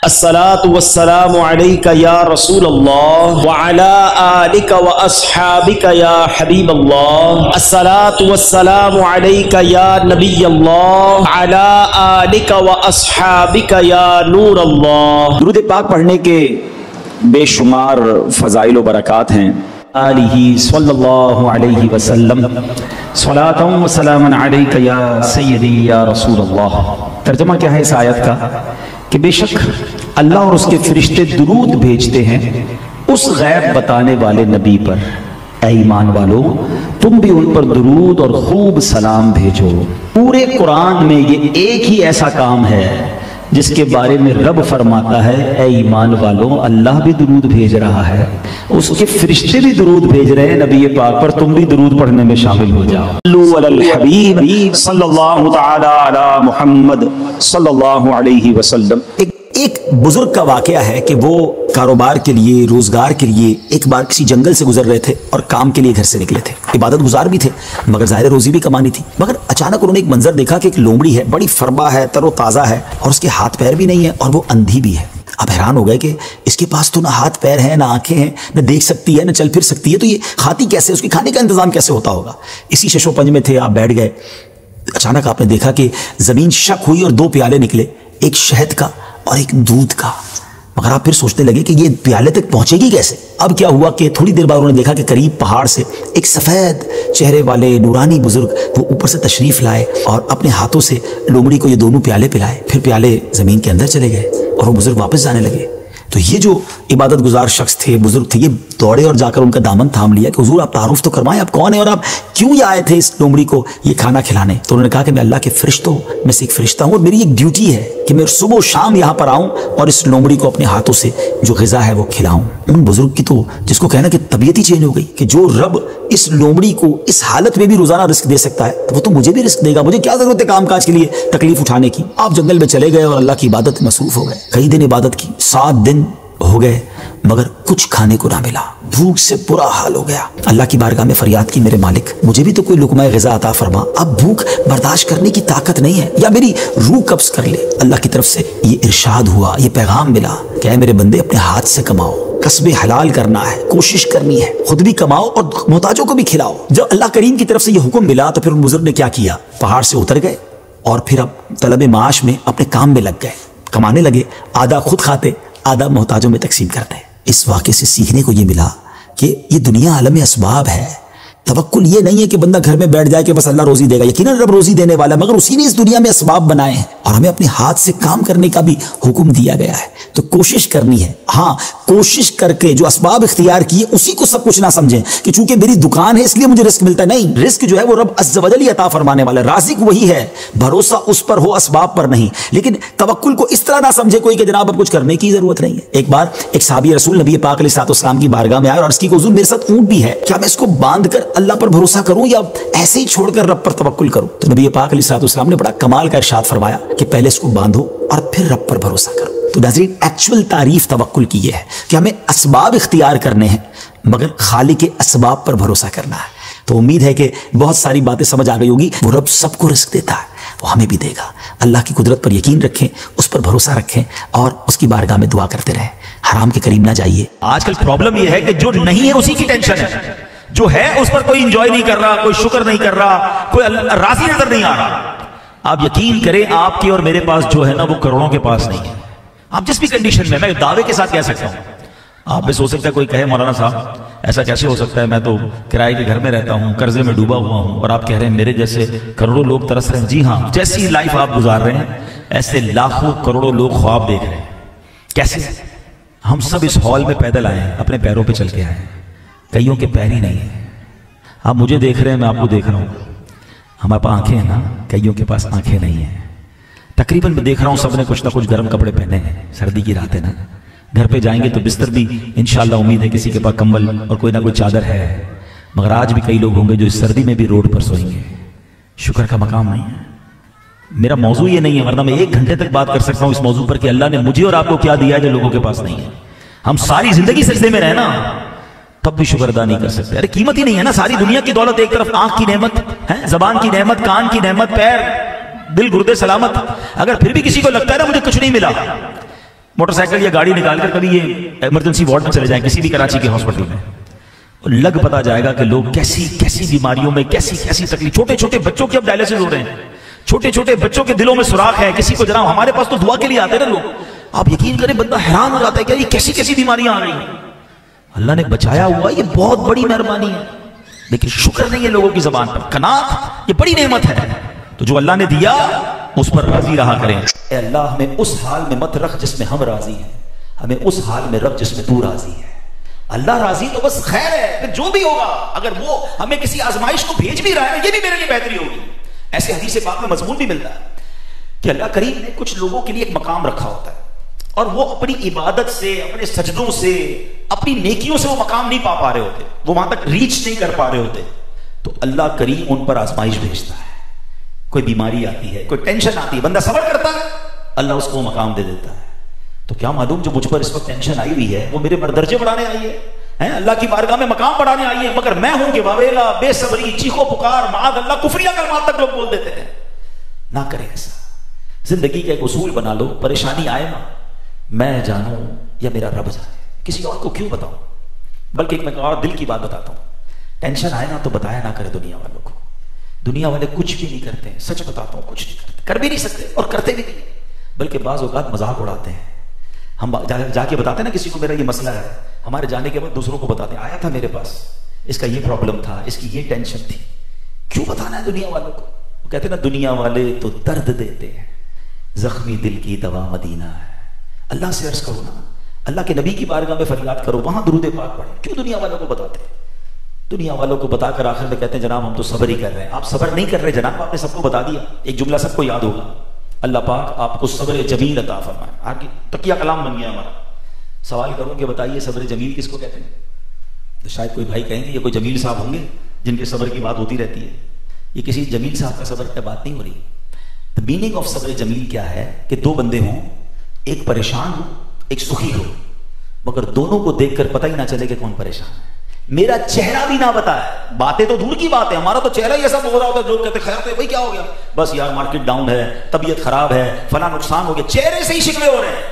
الصلاۃ والسلام علیک یا رسول اللہ وعلی آلک واصحابک یا حبیب اللہ. الصلاۃ والسلام علیک یا نبی اللہ وعلی آلک واصحابک یا نور اللہ. درود پاک پڑھنے کے بے شمار فضائل و برکات ہیں. آلہ صلی اللہ علیہ وسلم صلاۃ و سلام علیک یا سیدی یا رسول اللہ. ترجمہ کیا ہے اس آیت کا کہ بے شک اللہ اور اس کے فرشتے درود بھیجتے ہیں اس غیب بتانے والے نبی پر. اے ایمان والو تم بھی ان پر درود اور خوب سلام بھیجو. پورے قرآن میں یہ ایک ہی ایسا کام ہے جس کے بارے میں رب فرماتا ہے اے ایمان والو اللہ بھی درود بھیج رہا ہے, اس کے فرشتے بھی درود بھیج رہے ہیں نبی پاک پر, تم بھی درود پڑھنے میں شامل ہو جاؤ. صلو علی الحبیب صلی اللہ تعالی علی محمد صلی اللہ علیہ وسلم. ایک بزرگ کا واقعہ ہے کہ وہ کاروبار کے لیے, روزگار کے لیے ایک بار کسی جنگل سے گزر رہے تھے اور کام کے لیے گھر سے نکلے تھے. عبادت گزار بھی تھے مگر ظاہر روزی بھی کمانی تھی. مگر اچانک انہوں نے ایک منظر دیکھا کہ ایک لومڑی ہے, بڑی فربا ہے, تر و تازہ ہے اور اس کے ہاتھ پیر بھی نہیں ہے اور وہ اندھی بھی ہے. اب حیران ہو گئے کہ اس کے پاس تو نہ ہاتھ پیر ہیں, نہ آنکھیں ہیں, نہ دیکھ سکتی ہے, نہ چل پھر سکتی ہے, تو یہ کھاتی کیسے, اس کے کھانے کا انتظام کیسے ہوتا ہوگا. اسی شش و پنج میں تھے, آپ بیٹھ گئے. اچانک آپ نے دیکھا کہ زمین شک ہوئی اور دو پیالے نکلے, ایک شہد کا اور ایک دودھ کا. مگر آپ پھر سوچنے لگے کہ یہ پیالے تک پہنچے گی کیسے. اب کیا ہوا کہ تھوڑی دیر بعد انہوں نے دیکھا کہ قریب پہاڑ سے ایک سفید چہرے والے نورانی بزرگ وہ اوپر سے تشریف لائے اور اپنے ہاتھوں سے لومڑی کو یہ دونوں پیالے پلائے. پھر پیالے زمین کے اندر چلے گئے اور وہ بزرگ واپس جانے لگے. تو یہ جو عبادت گزار شخص تھے, بزرگ تھے, یہ دوڑے اور جا کر ان کا دامن تھام لیا کہ حضور آپ تعارف تو کرمائیں, آپ کون ہیں اور آپ کیوں یہ آئے تھے اس لومڑی کو یہ کھانا کھلانے. تو انہوں نے کہا کہ میں اللہ کے فرشتوں میں سے ایک فرشتہ ہوں اور میری ایک ڈیوٹی ہے کہ میں صبح و شام یہاں پر آؤں اور اس لومڑی کو اپنے ہاتھوں سے جو غذا ہے وہ کھلاؤں. ان بزرگ کی تو جس کو کہنا کہ طبیعت ہی چینج ہو گئی کہ جو رب اس لومڑی کو اس حالت میں بھی روزانہ رزق دے سکتا ہے وہ تو مجھے بھی رزق دے گا, مجھے کیا ضرورت ہے کام کاج کے لیے تکلیف اٹھانے کی. آپ جنگل میں چلے گئے اور اللہ کی عبادت میں مصروف ہو گئے. کئی دن عبادت کی, 7 دن ہو گئے مگر کچھ کھانے کو نہ ملا. بھوک سے برا حال ہو گیا. اللہ کی بارگاہ میں فریاد کی, میرے مالک مجھے بھی تو کوئی لقمہ غذا عطا فرما, اب بھوک برداشت کرنے کی طاقت نہیں ہے, یا میری روح قبض کر لے. اللہ کی طرف سے یہ ارشاد ہوا, یہ پیغام ملا کہ اے میرے بندے اپنے ہاتھ سے کماؤ, کسب حلال کرنا ہے, کوشش کرنی ہے, خود بھی کماؤ اور محتاجوں کو بھی کھلاؤ. جب اللہ کریم کی طرف سے یہ حکم ملا تو پھر ان بزرگ نے کیا کیا, پہاڑ سے اتر گئے اور پھر اب طلب معاش میں اپنے کام میں لگ گئے, کمانے لگے. آدھا خود کھاتے, آدھا محتاجوں میں تقسیم کرتے. اس واقعے سے سیکھنے کو یہ ملا کہ یہ دنیا عالم اسباب ہے. توکل یہ نہیں ہے کہ بندہ گھر میں بیٹھ جائے کہ بس اللہ روزی دے گا. یقیناً رب روزی دینے والا, مگر اسی نے اس دنیا میں اسباب بنائے ہیں اور ہمیں اپنے ہاتھ سے کام کرنے کا بھی حکم دیا گیا ہے. تو کوشش کرنی ہے. ہاں کوشش کر کے جو اسباب اختیار کیے اسی کو سب کچھ نہ سمجھیں کہ چونکہ میری دکان ہے اس لیے مجھے رزق ملتا ہے. نہیں, رزق جو ہے وہ رب عز و جل عطا فرمانے والا ہے. رازق وہی ہے, بھروسہ اس پر ہو, اسباب پر نہیں. لیکن توکل کو اس طرح نہ سمجھے کوئی کہ جناب اب کچھ کرنے کی ضرورت نہیں ہے. ایک بار ایک صحابی رسول نبی پاک علیہ السلام کی بارگاہ میں آئے اور عرض کی کہ حضور میرے ساتھ اونٹ بھی ہے, کیا میں اس کو باندھ کر اللہ پر بھروسہ کروں یا ایسے ہی چھوڑ کر رب پر توکل کروں. تو نبی پاک علیہ السلام نے بڑا کمال کا ارشاد فرمایا کہ پہلے اس کو باندھو اور پھر رب پر بھروسہ کرو. تو ناظرین ایکچول تعریف توکل کی یہ ہے کہ ہمیں اسباب اختیار کرنے ہیں مگر خالق کے اسباب پر بھروسہ کرنا ہے. تو امید ہے کہ بہت ساری باتیں سمجھ آ گئی ہوگی. وہ رب سب کو رزق دیتا ہے, وہ ہمیں بھی دے گا. اللہ کی قدرت پر یقین رکھیں, اس پر بھروسہ رکھیں اور اس کی بارگاہ میں دعا کرتے رہیں. حرام کے قریب نہ جائیے. آج کل پرابلم یہ ہے کہ جو نہیں ہے اسی کی ٹینشن ہے, جو ہے اس پر کوئی انجوائے نہیں کر رہا, کوئی شکر نہیں کر رہا, کوئی راضی نظر نہیں آ رہا. آپ یقین کریں آپ کی اور میرے پاس جو ہے نا وہ کروڑوں کے پاس نہیں ہے. آپ جس بھی کنڈیشن میں دعوے کے ساتھ کہہ سکتا ہوں. آپ میں سوچ سکتا ہے کوئی کہے مولانا صاحب ایسا کیسے ہو سکتا ہے, میں تو کرائے کے گھر میں رہتا ہوں, قرضے میں ڈوبا ہوا ہوں, اور آپ کہہ رہے ہیں میرے جیسے کروڑوں لوگ ترس رہے ہیں. جی ہاں, جیسی لائف آپ گزار رہے ہیں ایسے لاکھوں کروڑوں لوگ خواب دیکھ رہے ہیں. کیسے؟ ہم سب اس ہال میں پیدل آئے ہیں, اپنے پیروں پہ چل کے آئے ہیں, کئیوں کے پیر ہی نہیں ہیں. آپ مجھے دیکھ رہے ہیں, میں آپ کو دیکھ رہا ہوں. ہمارے پاس آنکھیں ہیں نا, کئیوں کے پاس آنکھیں نہیں ہیں. تقریباً میں دیکھ رہا ہوں سب نے کچھ نہ کچھ گرم کپڑے پہنے ہیں, سردی کی رات ہے نا. گھر پہ جائیں گے تو بستر بھی انشاءاللہ امید ہے کسی کے پاس کمبل اور کوئی نہ کوئی چادر ہے. مگر آج بھی کئی لوگ ہوں گے جو اس سردی میں بھی روڈ پر سوئیں گے. شکر کا مقام نہیں ہے. میرا موضوع یہ نہیں ہے, ورنہ میں 1 گھنٹے تک بات کر سکتا ہوں اس موضوع پر کہ اللہ نے مجھے اور آپ کو کیا دیا ہے جو لوگوں کے پاس نہیں ہے. ہم ساری زندگی سجدے میں رہنا تب بھی شکر ادا نہیں کر سکتے. ارے قیمت ہی نہیں ہے نا. ساری دنیا کی دولت ایک طرف, آنکھ کی نعمت ہے, زبان کی نعمت, کان کی نعمت, پیر, دل گردے سلامت. اگر پھر بھی کسی کو لگتا ہے نا مجھے کچھ نہیں ملا, موٹر سائیکل یا گاڑی نکال کر کبھی یہ ایمرجنسی وارڈ میں چلے جائیں کسی بھی کراچی کے ہاسپٹل میں، لگ پتا جائے گا کہ لوگ کیسی کیسی بیماریوں میں کیسی کیسی تکلیف، چھوٹے چھوٹے بچوں کے اب ڈائلسس ہو رہے ہیں، چھوٹے چھوٹے بچوں کے دلوں میں سوراخ ہے، کسی کو جناب ہمارے پاس تو دعا کے لیے آتے ہیں نا لوگ، آپ یقین کریں بندہ حیران ہو جاتا ہے کہ یہ کیسی کیسی بیماریاں آ رہی ہیں، اللہ نے بچایا ہوا، یہ بہت بڑی مہربانی ہے، لیکن شکر نہیں ہے لوگوں کی زبان پر، قناعت یہ بڑی نعمت ہے، تو جو اللہ نے دیا اس پر راضی رہا کریں۔ اے اللہ ہمیں اس حال میں مت رکھ جس میں ہم راضی ہیں، ہمیں اس حال میں رکھ جس میں تو راضی ہے۔ اللہ راضی تو بس خیر ہے، پھر جو بھی ہوگا، اگر وہ ہمیں کسی آزمائش کو بھیج بھی رہا ہے یہ بھی میرے لیے بہتری ہوگی۔ ایسے حدیث پاک میں مضمون بھی ملتا ہے کہ اللہ کریم نے کچھ لوگوں کے لیے ایک مقام رکھا ہوتا ہے اور وہ اپنی عبادت سے، اپنے سجدوں سے، اپنی نیکیوں سے وہ مقام نہیں پا رہے ہوتے، وہ وہاں تک ریچ نہیں کر پا رہے ہوتے، تو اللہ کریم ان پر آزمائش بھیجتا ہے۔ کوئی بیماری آتی ہے، کوئی ٹینشن آتی ہے، بندہ صبر کرتا ہے، اللہ اس کو مقام دے دیتا ہے۔ تو کیا معلوم جو مجھ پر اس وقت ٹینشن آئی ہوئی ہے وہ میرے درجے بڑھانے آئی ہے، اللہ کی بارگاہ میں مقام بڑھانے آئی ہے، مگر میں ہوں کہ واویلا، بے صبری، چیخو پکار، معاذ اللہ، کفریہ کلمات تک لوگ بول دیتے ہیں۔ نہ کریں ایسا، زندگی کا ایک اصول بنا لو، پریشانی آئے نا میں جانوں یا میرا رب جانے، کسی اور کو کیوں بتاؤں، بلکہ ایک میں اور دل کی بات بتاتا ہوں، ٹینشن آئے نا تو بتایا نہ کرے دنیا والوں کو، دنیا والے کچھ بھی نہیں کرتے، سچ بتاتا ہوں کچھ نہیں کرتے، کر بھی نہیں سکتے اور کرتے بھی نہیں، بلکہ بعض اوقات مذاق اڑاتے ہیں۔ ہم جا کے بتاتے ہیں نا کسی کو میرا یہ مسئلہ ہے، ہمارے جانے کے بعد دوسروں کو بتاتے ہیں، آیا تھا میرے پاس، اس کا یہ پرابلم تھا، اس کی یہ ٹینشن تھی۔ کیوں بتانا ہے دنیا والوں کو؟ وہ کہتے ہیں نا دنیا والے تو درد دیتے ہیں، زخمی دل کی دوا مدینہ ہے۔ اللہ سے عرض کرو نا، اللہ کے نبی کی بارگاہ میں فریاد کرو، وہاں درود پاک پڑھیں، کیوں دنیا والوں کو بتاتے ہیں؟ دنیا والوں کو بتا کر آخر میں کہتے ہیں جناب ہم تو صبر ہی کر رہے ہیں۔ آپ صبر نہیں کر رہے جناب، آپ نے سب کو بتا دیا۔ ایک جملہ سب کو یاد ہوگا، اللہ پاک آپ کو صبر جمیل عطا فرمائے۔ آگے تقیہ کلام بن گیا ہمارا۔ سوال کروں کہ بتائیے صبر جمیل کس کو کہتے ہیں؟ تو شاید کوئی بھائی کہیں گے یہ کوئی جمیل صاحب ہوں گے جن کے صبر کی بات ہوتی رہتی ہے۔ یہ کسی جمیل صاحب کا صبر کی بات نہیں ہو رہی۔ The meaning of صبر جمیل کیا ہے کہ دو بندے ہوں، ایک پریشان ہو ایک سخی ہو، مگر دونوں کو دیکھ کر پتہ ہی نہ چلے کہ کون پریشان ہے، میرا چہرہ بھی نہ بتائے۔ باتیں تو دور کی بات ہے، ہمارا تو چہرہ ہی ایسا ہو رہا ہوتا ہے، لوگ کہتے ہیں خیر بھائی کیا ہو گیا، بس یار مارکیٹ ڈاؤن ہے، طبیعت خراب ہے، فلاں نقصان ہو گیا، چہرے سے ہی شکوے ہو رہے ہیں۔